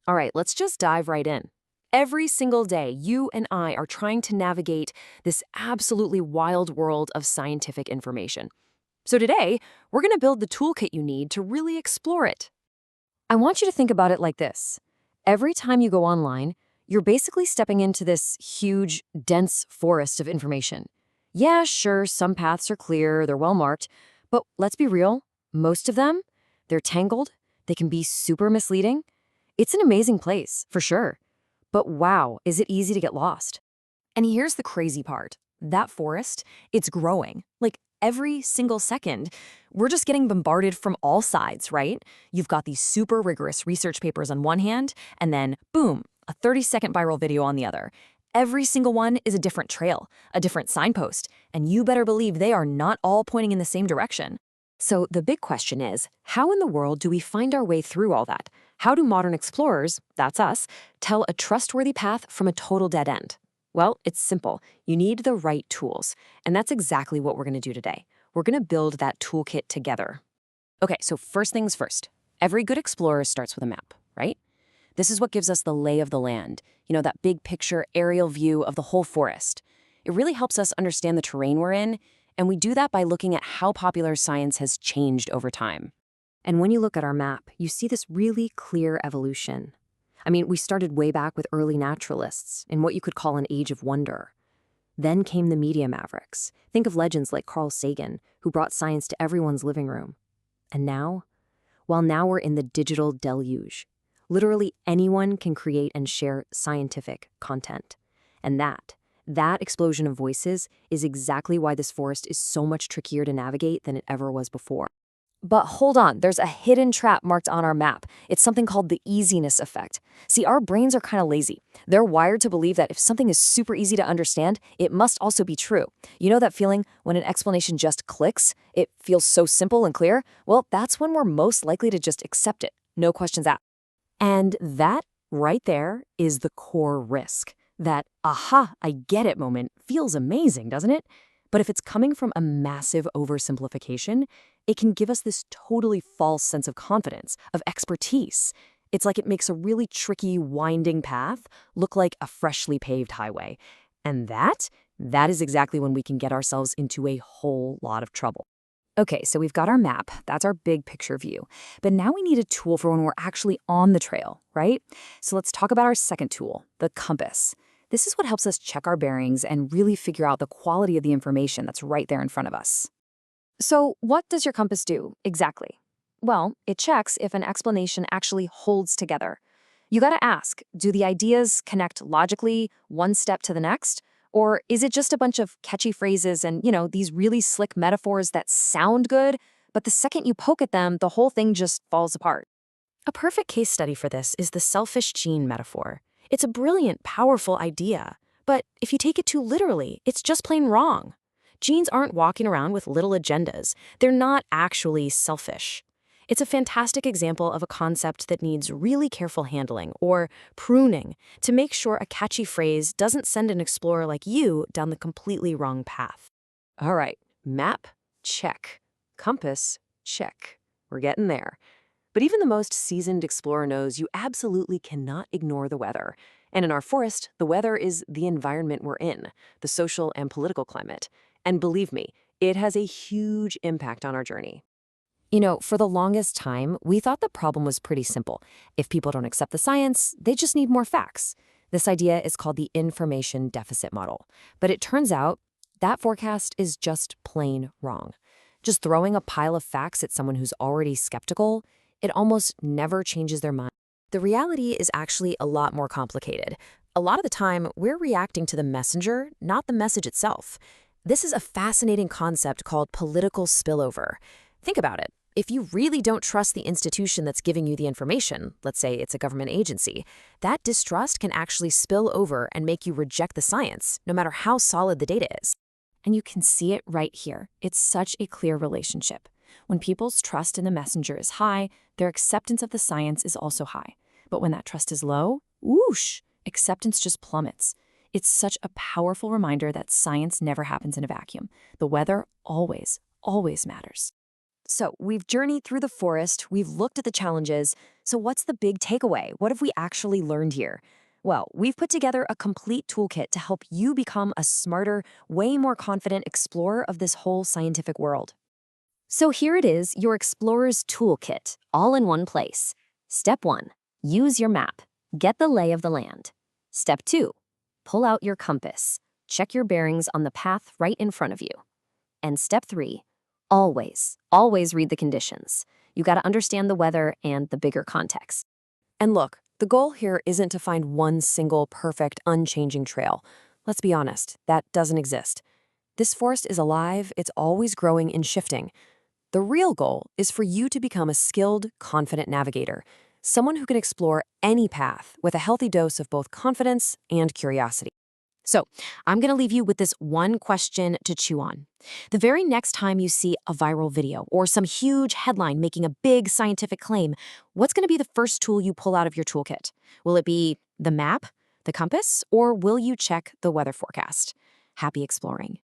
All right, let's just dive right in. Every single day, you and I are trying to navigate this absolutely wild world of scientific information. So today, we're going to build the toolkit you need to really explore it. I want you to think about it like this. Every time you go online, you're basically stepping into this huge, dense forest of information. Yeah, sure, some paths are clear, they're well marked, but let's be real, most of them, they're tangled, they can be super misleading. It's an amazing place, for sure. But wow, is it easy to get lost? And here's the crazy part. That forest, it's growing. Like every single second, we're just getting bombarded from all sides, right? You've got these super rigorous research papers on one hand, and then boom, a 30-second viral video on the other. Every single one is a different trail, a different signpost, and you better believe they are not all pointing in the same direction. So the big question is, how in the world do we find our way through all that? How do modern explorers, that's us, tell a trustworthy path from a total dead end? Well, it's simple. You need the right tools. And that's exactly what we're going to do today. We're going to build that toolkit together. Okay, so first things first. Every good explorer starts with a map, right? This is what gives us the lay of the land. You know, that big picture aerial view of the whole forest. It really helps us understand the terrain we're in, and we do that by looking at how popular science has changed over time. And when you look at our map, you see this really clear evolution. I mean, we started way back with early naturalists in what you could call an age of wonder. Then came the media mavericks. Think of legends like Carl Sagan, who brought science to everyone's living room. And now? Well, now we're in the digital deluge. Literally anyone can create and share scientific content. And that explosion of voices is exactly why this forest is so much trickier to navigate than it ever was before. But hold on, there's a hidden trap marked on our map. It's something called the easiness effect. See, our brains are kind of lazy. They're wired to believe that if something is super easy to understand, it must also be true. You know that feeling when an explanation just clicks? It feels so simple and clear? Well, that's when we're most likely to just accept it. No questions asked. And that right there is the core risk. That aha, I get it moment feels amazing, doesn't it? But if it's coming from a massive oversimplification, it can give us this totally false sense of confidence, of expertise. It's like it makes a really tricky, winding path look like a freshly paved highway. And that is exactly when we can get ourselves into a whole lot of trouble. Okay, so we've got our map. That's our big picture view. But now we need a tool for when we're actually on the trail, right? So let's talk about our second tool, the compass. This is what helps us check our bearings and really figure out the quality of the information that's right there in front of us. So what does your compass do exactly? Well, it checks if an explanation actually holds together. You gotta ask, do the ideas connect logically, one step to the next? Or is it just a bunch of catchy phrases and, these really slick metaphors that sound good, but the second you poke at them, the whole thing just falls apart? A perfect case study for this is the selfish gene metaphor. It's a brilliant, powerful idea, but if you take it too literally, it's just plain wrong. Genes aren't walking around with little agendas. They're not actually selfish. It's a fantastic example of a concept that needs really careful handling, or pruning, to make sure a catchy phrase doesn't send an explorer like you down the completely wrong path. All right, map, check. Compass, check. We're getting there. But even the most seasoned explorer knows you absolutely cannot ignore the weather. And in our forest, the weather is the environment we're in, the social and political climate. And believe me, it has a huge impact on our journey. For the longest time, we thought the problem was pretty simple. If people don't accept the science, they just need more facts. This idea is called the information deficit model. But it turns out that forecast is just plain wrong. Just throwing a pile of facts at someone who's already skeptical, it almost never changes their mind. The reality is actually a lot more complicated. A lot of the time, we're reacting to the messenger, not the message itself. This is a fascinating concept called political spillover. Think about it. If you really don't trust the institution that's giving you the information, let's say it's a government agency, that distrust can actually spill over and make you reject the science, no matter how solid the data is. And you can see it right here. It's such a clear relationship. When people's trust in the messenger is high, their acceptance of the science is also high. But when that trust is low, whoosh, acceptance just plummets. It's such a powerful reminder that science never happens in a vacuum. The weather always matters. So we've journeyed through the forest, we've looked at the challenges. So what's the big takeaway? What have we actually learned here? Well, we've put together a complete toolkit to help you become a smarter, way more confident explorer of this whole scientific world. So here it is, your explorer's toolkit, all in one place. Step 1, use your map. Get the lay of the land. Step 2, pull out your compass. Check your bearings on the path right in front of you. And step 3, always read the conditions. You got to understand the weather and the bigger context. And look, the goal here isn't to find one single perfect, unchanging trail. Let's be honest, that doesn't exist. This forest is alive, it's always growing and shifting. The real goal is for you to become a skilled, confident navigator, someone who can explore any path with a healthy dose of both confidence and curiosity. So, I'm going to leave you with this one question to chew on. The very next time you see a viral video or some huge headline making a big scientific claim, what's going to be the first tool you pull out of your toolkit? Will it be the map, the compass, or will you check the weather forecast? Happy exploring.